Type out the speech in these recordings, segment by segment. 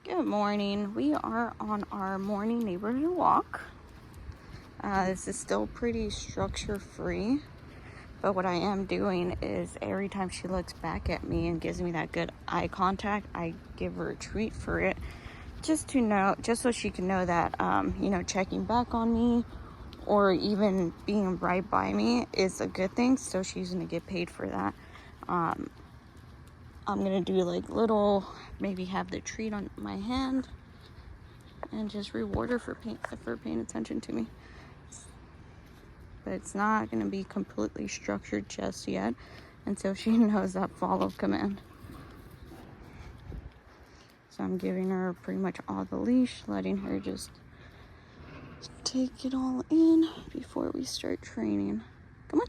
Good morning. We are on our morning neighborhood walk. This is still pretty structure free, but what I am doing is every time she looks back at me and gives me that good eye contact, I give her a treat for it, just so she can know that, checking back on me or even being right by me is a good thing. So she's going to get paid for that. I'm going to do maybe have the treat on my hand and just reward her for paying attention to me. But it's not going to be completely structured just yet until she knows that follow command. So I'm giving her pretty much all the leash, letting her just take it all in before we start training. Come on.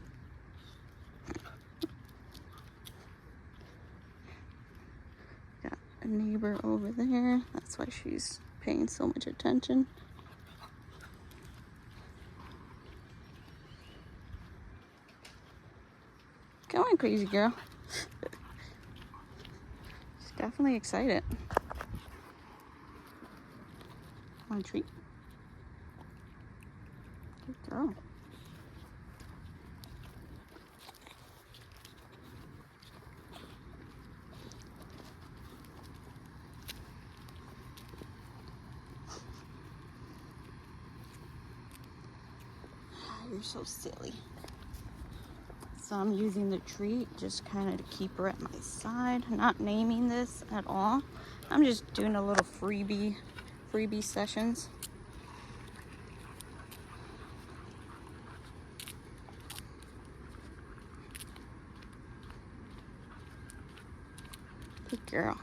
Got a neighbor over there. That's why she's paying so much attention. Come on, crazy girl. She's definitely excited. Want a treat? Good girl. You're so silly. So I'm using the treat just kind of to keep her at my side. Not naming this at all. I'm just doing a little freebie sessions. Good girl.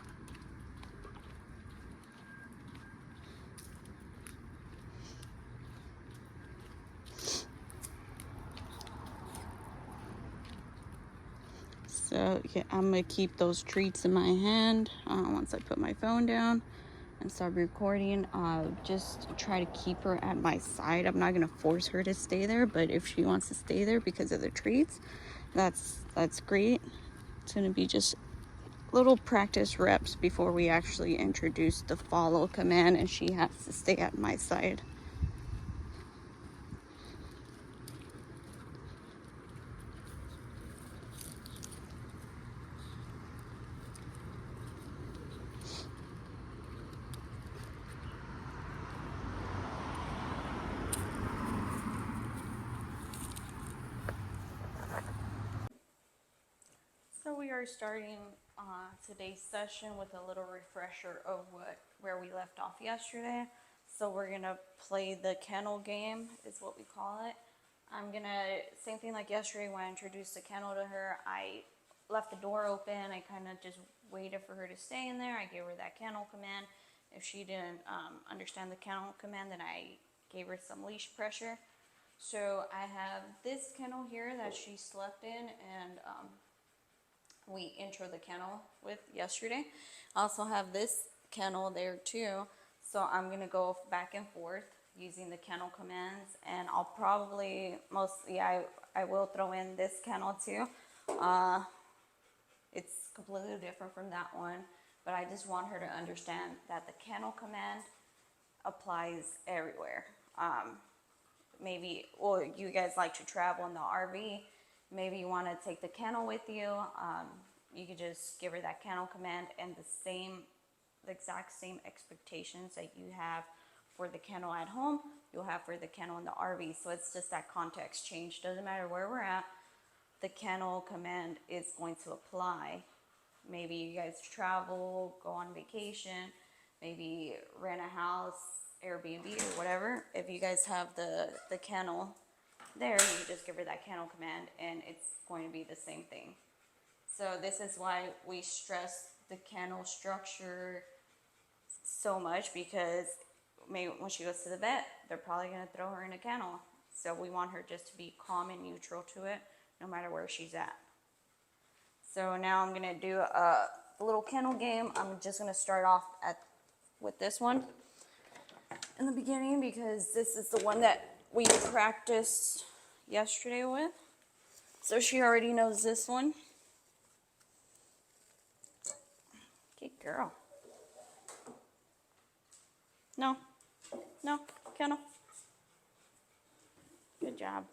So yeah, I'm gonna keep those treats in my hand once I put my phone down and start recording. Just try to keep her at my side. I'm not gonna force her to stay there, but if she wants to stay there because of the treats, that's great. It's gonna be just little practice reps before we actually introduce the follow command and she has to stay at my side. So we are starting today's session with a little refresher of where we left off yesterday. So we're gonna play the kennel game, is what we call it. Same thing like yesterday when I introduced the kennel to her, I left the door open. I kind of just waited for her to stay in there. I gave her that kennel command. If she didn't understand the kennel command, then I gave her some leash pressure. So I have this kennel here that she slept in, and we intro the kennel with yesterday. I also have this kennel there too. So I'm gonna go back and forth using the kennel commands, and I'll probably I will throw in this kennel too. It's completely different from that one, but I just want her to understand that the kennel command applies everywhere. Maybe, or you guys like to travel in the RV, maybe you want to take the kennel with you. You could just give her that kennel command, and the exact same expectations that you have for the kennel at home, you'll have for the kennel in the RV. So it's just that context change. Doesn't matter where we're at, the kennel command is going to apply. Maybe you guys travel, go on vacation, maybe rent a house, Airbnb or whatever. If you guys have the kennel there, you just give her that kennel command and it's going to be the same thing. So this is why we stress the kennel structure so much, because maybe when she goes to the vet, they're probably going to throw her in a kennel. So we want her just to be calm and neutral to it, no matter where she's at. So now I'm going to do a little kennel game. I'm just going to start off with this one in the beginning, because this is the one that we practiced yesterday with. So she already knows this one. Good girl. No. No. Kennel. Good job.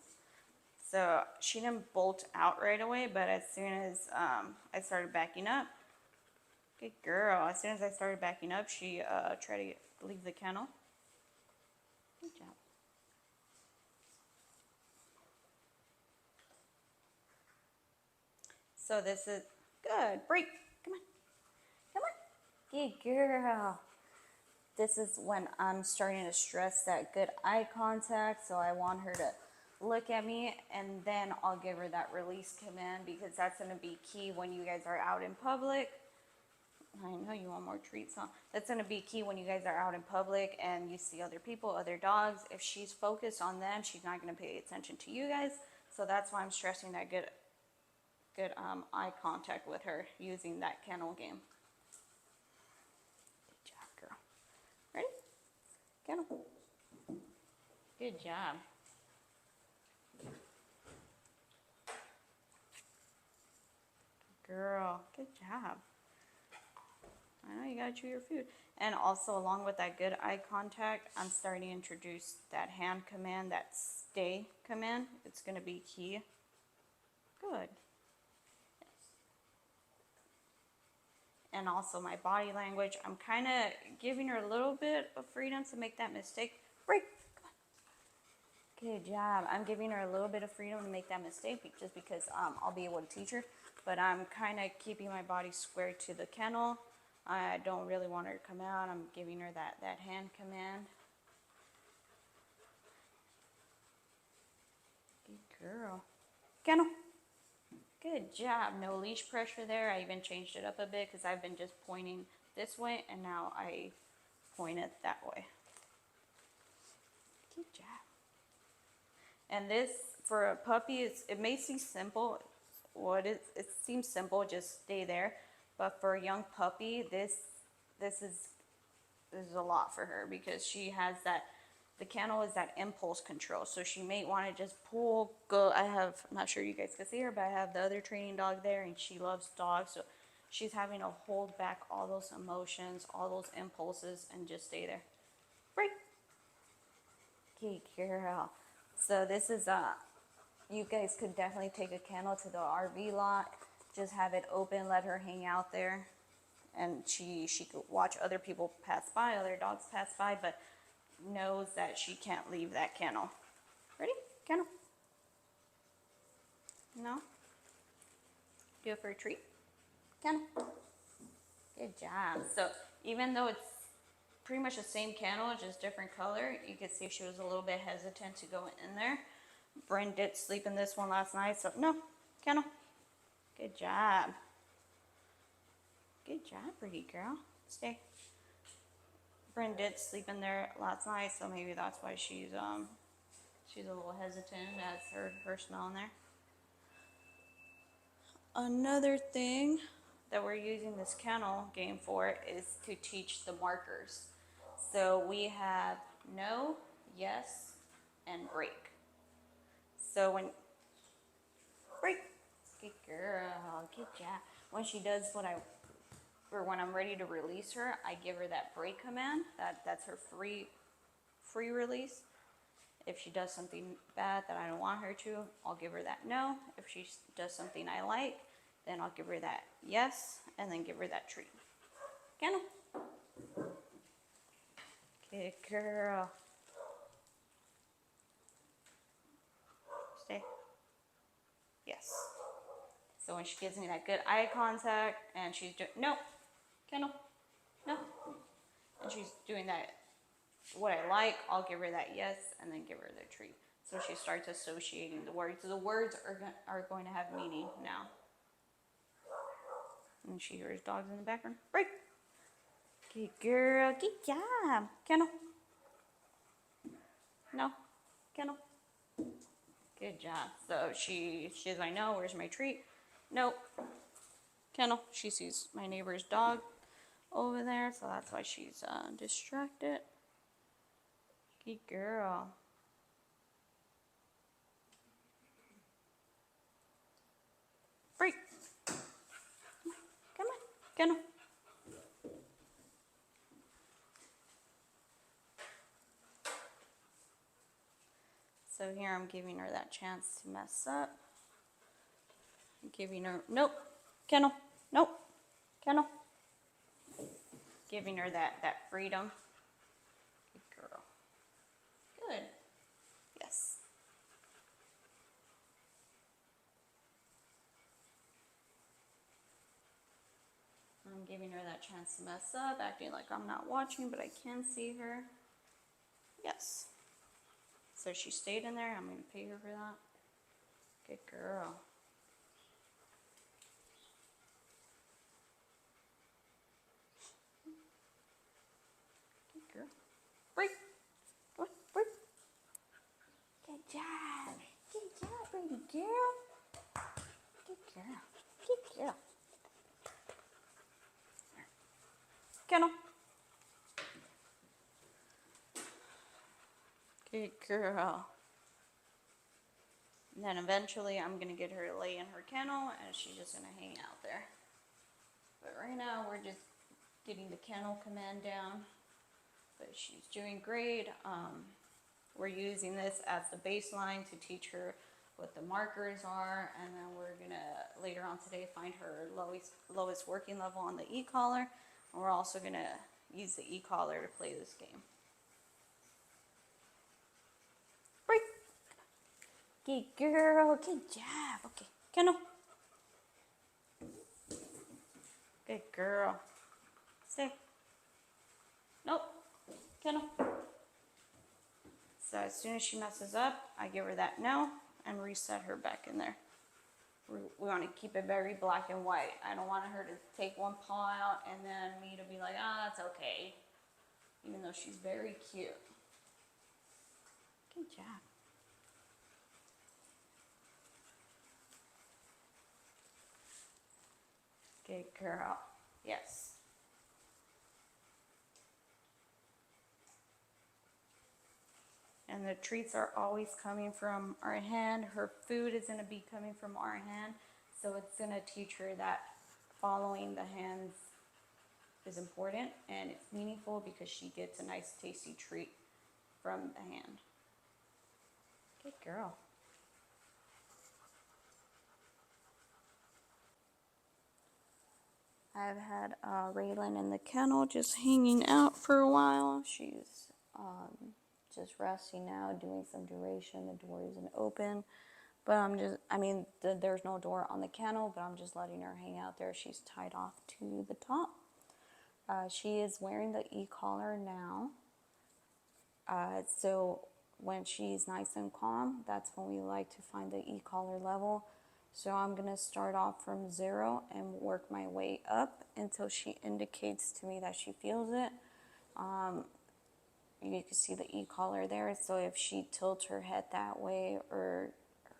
So she didn't bolt out right away, but as soon as I started backing up, good girl. As soon as I started backing up, she tried to leave the kennel. Good job. So this is good. Break. Come on. Come on. Good girl. This is when I'm starting to stress that good eye contact. So I want her to look at me, and then I'll give her that release command, because that's going to be key when you guys are out in public. I know you want more treats, huh? That's going to be key when you guys are out in public and you see other people, other dogs. If she's focused on them, she's not going to pay attention to you guys. So that's why I'm stressing that good eye contact with her using that kennel game. Good job, girl. Ready? Kennel. Good job. Girl, good job. I know you gotta chew your food. And also, along with that good eye contact, I'm starting to introduce that hand command, that stay command. It's gonna be key. Good. And also my body language. I'm kind of giving her a little bit of freedom to make that mistake. Break. Come on. Good job. I'm giving her a little bit of freedom to make that mistake, just because I'll be able to teach her. But I'm kind of keeping my body squared to the kennel. I don't really want her to come out. I'm giving her that hand command. Good girl. Kennel. Good job. No leash pressure there. I even changed it up a bit because I've been just pointing this way, and now I point it that way. Good job. And this, for a puppy, it may seem simple. It seems simple, just stay there. But for a young puppy, this is a lot for her, because she has the kennel is that impulse control. So she may want to just pull, go. I'm not sure you guys can see her, but I have the other training dog there, and she loves dogs. So she's having to hold back all those emotions, all those impulses, and just stay there. Break. Good girl. So this is, you guys could definitely take a kennel to the RV lot. Just have it open, let her hang out there. And she could watch other people pass by, other dogs pass by, but knows that she can't leave that kennel. Ready? Kennel. No? Do it for a treat. Kennel. Good job. So even though it's pretty much the same kennel, just different color, you could see she was a little bit hesitant to go in there. Bryn did sleep in this one last night, so no. Kennel. Good job. Good job, pretty girl. Stay. Bryn did sleep in there last night, so maybe that's why she's a little hesitant as her smell in there. Another thing that we're using this kennel game for is to teach the markers. So we have no, yes, and break. So when break, good girl, good job. When she does when I'm ready to release her, I give her that break command. That's her free release. If she does something bad that I don't want her to, I'll give her that no. If she does something I like, then I'll give her that yes, and then give her that treat. Kennel. Good girl. Stay. Yes. So when she gives me that good eye contact and she's doing, no, Kennel, no. And she's doing that, what I like, I'll give her that yes, and then give her the treat. So she starts associating the words. So the words are going to have meaning now. And she hears dogs in the background. Break. Good girl. Good job. Kennel. No. Kennel. Good job. So she says, I know, where's my treat? Nope. Kennel. She sees my neighbor's dog over there, so that's why she's distracted. Good girl. Break. Come on. Kennel. So here I'm giving her that chance to mess up. I'm giving her, nope, kennel, nope, kennel. Giving her that freedom. Good girl. Good. Yes. I'm giving her that chance to mess up, acting like I'm not watching, but I can see her. Yes. So she stayed in there. I'm going to pay her for that. Good girl. Good girl. Break. What? Break. Good job. Good job, baby girl. Good girl. Good girl. Kennel. Good girl. And then eventually I'm going to get her to lay in her kennel and she's just going to hang out there. But right now we're just getting the kennel command down. But she's doing great. We're using this as the baseline to teach her what the markers are. And then we're going to later on today find her lowest working level on the e-collar. And we're also going to use the e-collar to play this game. Break. Good girl, good job. Okay, kennel. Good girl. Stay. Nope. Kennel. So as soon as she messes up, I give her that no and reset her back in there. We want to keep it very black and white. I don't want her to take one paw out and then me to be like, ah, it's okay. Even though she's very cute. Good job. Good girl. Yes. And the treats are always coming from our hand. Her food is going to be coming from our hand. So it's going to teach her that following the hands is important and it's meaningful because she gets a nice tasty treat from the hand. Good girl. I've had Raylan in the kennel just hanging out for a while. She's just resting now, doing some duration. The door isn't open, but there's no door on the kennel, but I'm just letting her hang out there. She's tied off to the top. She is wearing the e-collar now. So when she's nice and calm, that's when we like to find the e-collar level. So I'm going to start off from 0 and work my way up until she indicates to me that she feels it. You can see the e-collar there. So if she tilts her head that way or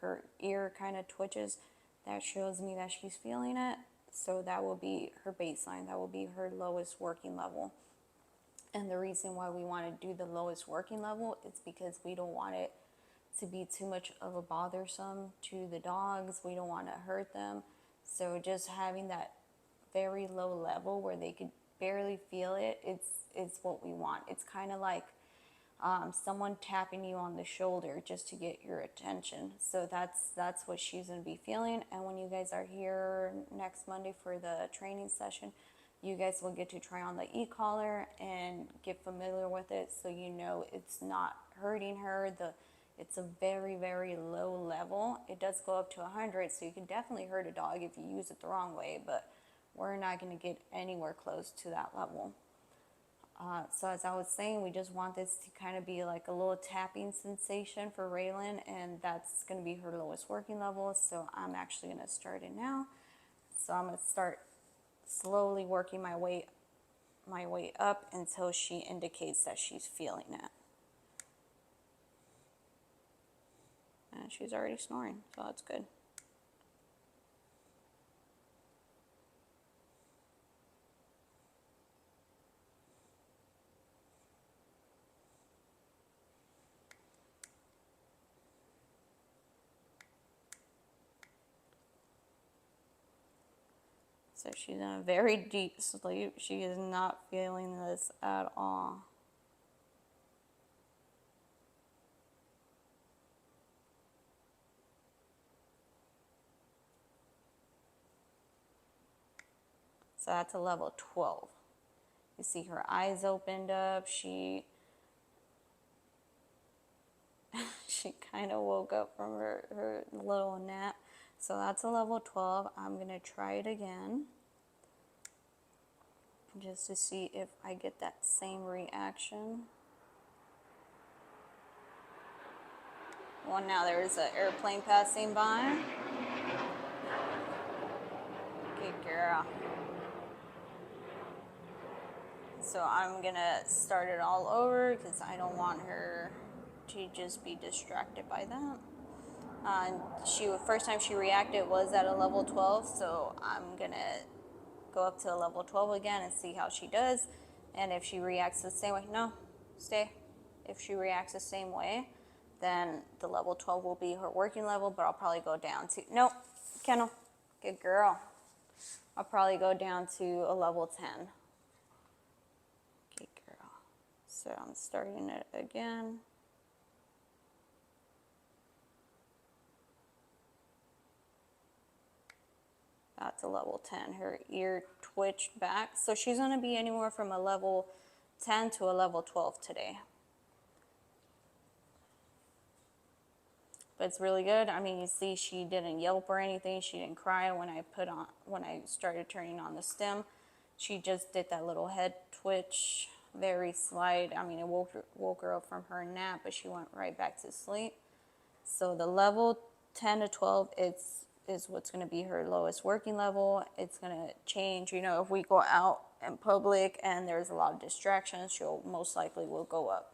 her ear kind of twitches, that shows me that she's feeling it. So that will be her baseline. That will be her lowest working level. And the reason why we want to do the lowest working level is because we don't want it to be too much of a bothersome to the dogs. We don't want to hurt them. So just having that very low level where they could barely feel it, it's what we want. It's kind of like someone tapping you on the shoulder just to get your attention. So that's what she's going to be feeling. And when you guys are here next Monday for the training session, you guys will get to try on the e-collar and get familiar with it so you know it's not hurting her. It's a very, very low level. It does go up to 100, so you can definitely hurt a dog if you use it the wrong way, but we're not going to get anywhere close to that level. So as I was saying, we just want this to kind of be like a little tapping sensation for Raylan, and that's going to be her lowest working level. So I'm actually going to start it now. So I'm going to start slowly working my way up until she indicates that she's feeling it. And she's already snoring, so that's good. So she's in a very deep sleep. She is not feeling this at all. So that's a level 12. You see her eyes opened up. She kind of woke up from her little nap. So that's a level 12. I'm going to try it again just to see if I get that same reaction. Well, now there is an airplane passing by. Good girl. So I'm gonna start it all over because I don't want her to just be distracted by that. First time she reacted was at a level 12, so I'm gonna go up to a level 12 again and see how she does. And if she reacts the same way, no, stay. If she reacts the same way, then the level 12 will be her working level, but I'll probably go down to, nope, kennel, good girl. I'll probably go down to a level 10. Good girl. So I'm starting it again. That's a level 10. Her ear twitched back. So she's going to be anywhere from a level 10 to a level 12 today. But it's really good. I mean, you see she didn't yelp or anything. She didn't cry when I started turning on the stem. She just did that little head twitch, very slight. I mean, it woke her up from her nap, but she went right back to sleep. So the level 10 to 12 is what's going to be her lowest working level. It's going to change. You know, if we go out in public and there's a lot of distractions, she'll most likely will go up.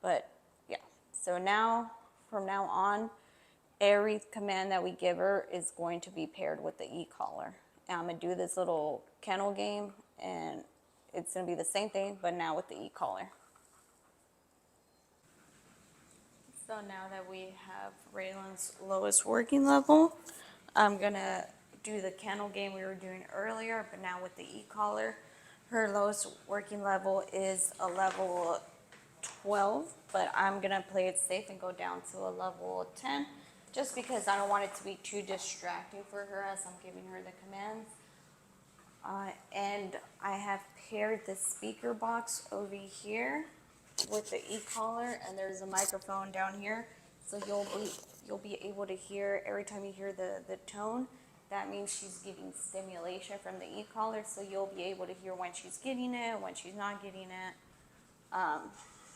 But yeah, so now, from now on, every command that we give her is going to be paired with the e-collar. And I'm going to do this little kennel game, and it's going to be the same thing, but now with the e-collar. So now that we have Raylan's lowest working level, I'm going to do the kennel game we were doing earlier, but now with the e-collar. Her lowest working level is a level 12, but I'm going to play it safe and go down to a level 10, just because I don't want it to be too distracting for her as I'm giving her the commands. And I have paired the speaker box over here with the e-collar, and there's a microphone down here, so you'll be able to hear every time you hear the tone. That means she's getting stimulation from the e-collar, so you'll be able to hear when she's getting it, when she's not getting it.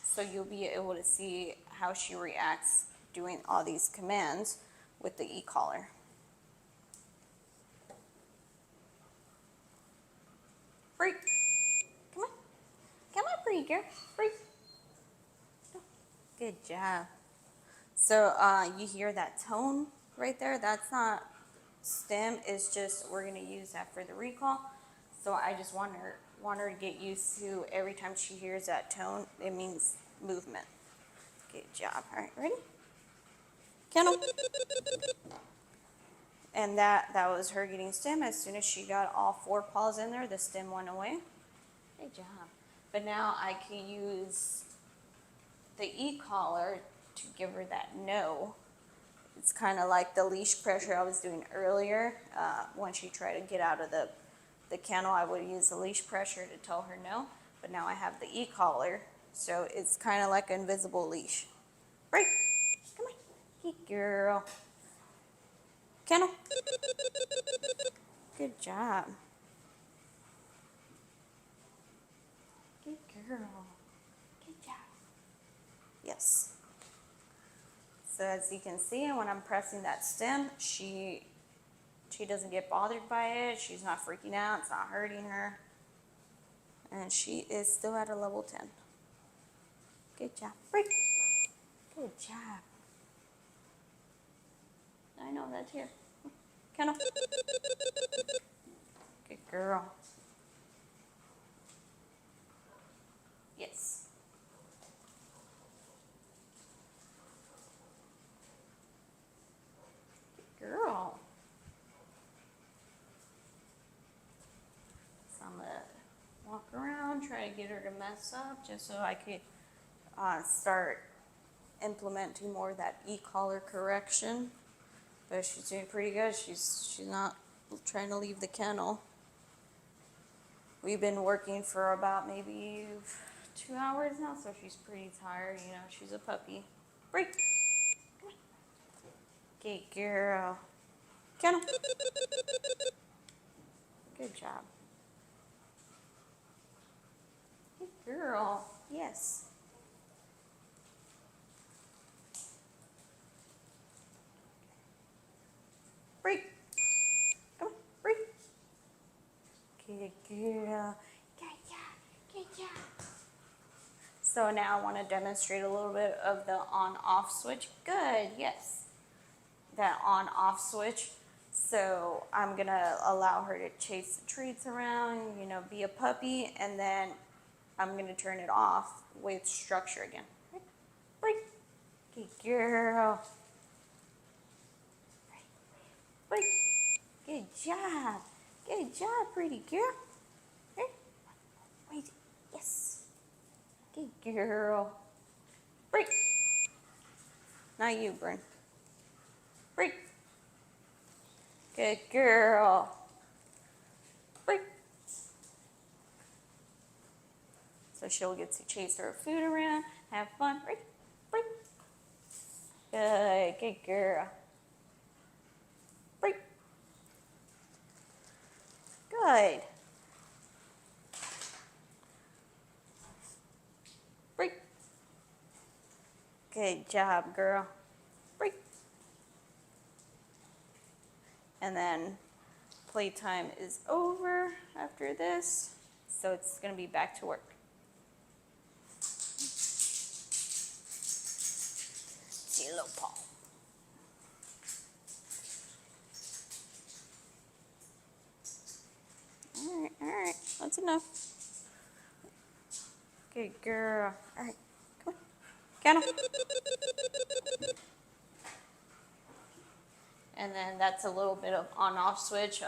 So you'll be able to see how she reacts doing all these commands with the e-collar. Freak. Come on. Come on, pretty girl. Freak. Good job. So you hear that tone right there? That's not stem. It's just we're going to use that for the recall. So I just want her to get used to every time she hears that tone, it means movement. Good job. All right, ready? Kennel. And that was her getting stem. As soon as she got all 4 paws in there, the stem went away. Good job. But now I can use the e-collar to give her that no. It's kind of like the leash pressure I was doing earlier. When she tried to get out of the kennel, I would use the leash pressure to tell her no. But now I have the e-collar, so it's kind of like an invisible leash. Break. Come on. Good girl. Kennel. Good job. Good girl. Good job. Yes. So as you can see, when I'm pressing that stem, she doesn't get bothered by it. She's not freaking out. It's not hurting her. And she is still at a level 10. Good job. Break. Good job. I know that's here. Kennel. Good girl. Yes. Good girl. So I'm going to walk around, try to get her to mess up just so I could start implementing more of that e-collar correction. But she's doing pretty good. She's not trying to leave the kennel. We've been working for about maybe 2 hours now, so she's pretty tired. You know, she's a puppy. Break. Come on. Good girl. Kennel. Good job. Good girl. Yes. Break. Come on. Break. Good girl. Good job. Good job. So now I want to demonstrate a little bit of the on-off switch. Good. Yes. That on-off switch. So I'm going to allow her to chase the treats around, you know, be a puppy, and then I'm going to turn it off with structure again. Break. Good girl. Break. Good job. Good job, pretty girl. Wait. Yes. Good girl. Break. Not you, Bryn. Break. Good girl. Break. So she'll get to chase her food around, have fun. Break. Break. Good. Good girl. Break. Good. Break. Good job, girl. Break. And then playtime is over after this, so it's going to be back to work. See little paw. All right, that's enough. Good girl. All right, come on, kennel. And then that's a little bit of on-off switch.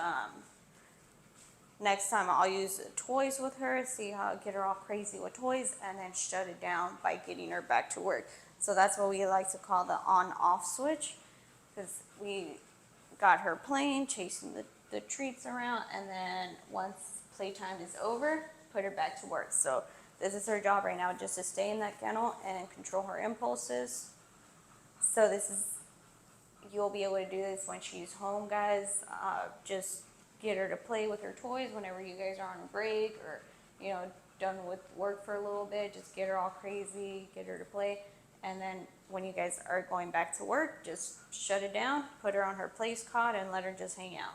Next time I'll use toys with her, see how I get her all crazy with toys, and then shut it down by getting her back to work. So that's what we like to call the on-off switch, because we got her playing, chasing the treats around, and then once playtime is over, put her back to work. So this is her job right now, just to stay in that kennel and control her impulses. So this is, you'll be able to do this when she's home, guys. Just get her to play with her toys whenever you guys are on a break, or, you know, done with work for a little bit. Just get her all crazy, get her to play. And then when you guys are going back to work, just shut it down, put her on her place cot, and let her just hang out.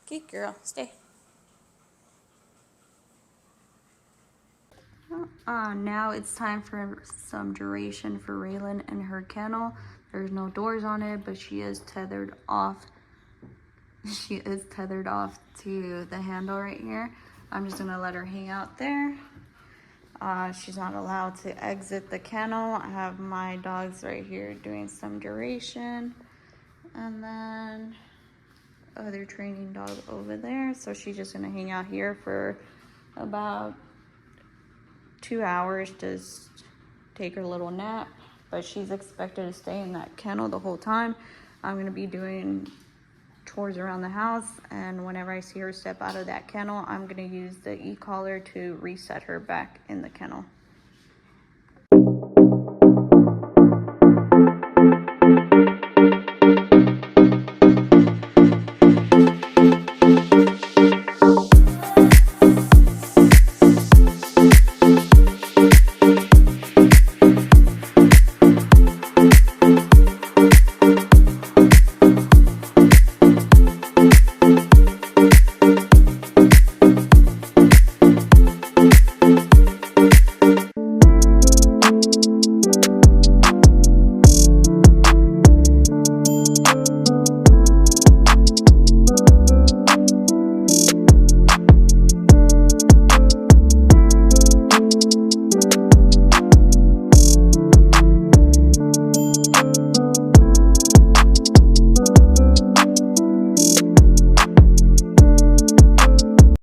Good girl, stay. Now it's time for some duration for Raylan and her kennel. There's no doors on it, but she is tethered off. She is tethered off to the handle right here. I'm just gonna let her hang out there. She's not allowed to exit the kennel. I have my dogs right here doing some duration. And then other training dog over there. So she's just gonna hang out here for about 2 hours, just take her little nap. But she's expected to stay in that kennel the whole time. I'm gonna be doing chores around the house, and whenever I see her step out of that kennel, I'm gonna use the e-collar to reset her back in the kennel.